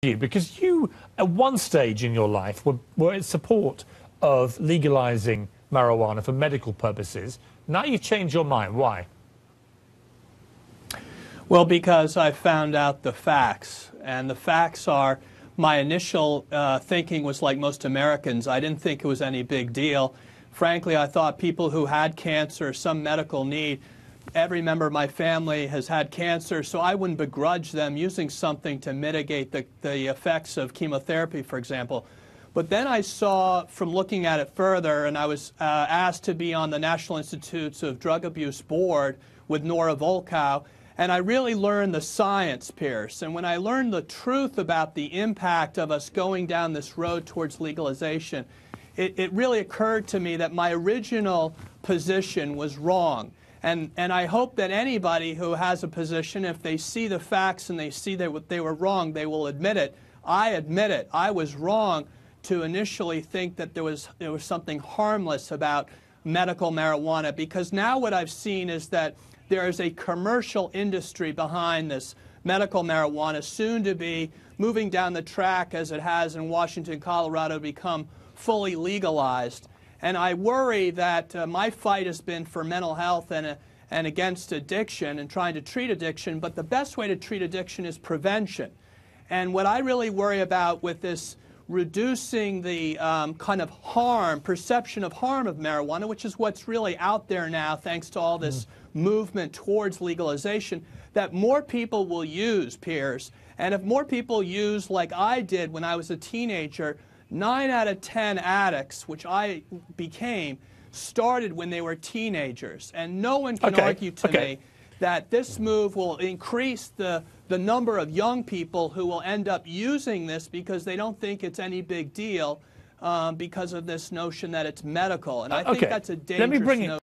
you, because you, at one stage in your life, were in support of legalizing marijuana for medical purposes. Now you've changed your mind. Why? Well, because I found out the facts, and the facts are, my initial thinking was like most Americans. I didn't think it was any big deal. Frankly, I thought people who had cancer, some medical need, every member of my family has had cancer, so I wouldn't begrudge them using something to mitigate the effects of chemotherapy, for example. But then I saw, from looking at it further, and I was asked to be on the National Institutes of Drug Abuse Board with Nora Volkow, and I really learned the science, Piers. And when I learned the truth about the impact of us going down this road towards legalization, it really occurred to me that my original position was wrong. And I hope that anybody who has a position, if they see the facts and they see that they were wrong, they will admit it. I admit it. I was wrong to initially think that there was something harmless about medical marijuana, because now what I've seen is that there is a commercial industry behind this medical marijuana, soon to be moving down the track, as it has in Washington, Colorado, to become fully legalized. And I worry that my fight has been for mental health and against addiction and trying to treat addiction, but the best way to treat addiction is prevention. And what I really worry about with this reducing the kind of harm, perception of harm of marijuana, which is what's really out there now thanks to all this movement towards legalization, that more people will use, Piers. And if more people use like I did when I was a teenager, 9 out of 10 addicts, which I became, started when they were teenagers. And no one can argue to me that this move will increase the number of young people who will end up using this because they don't think it's any big deal because of this notion that it's medical. And I think that's a dangerous notion.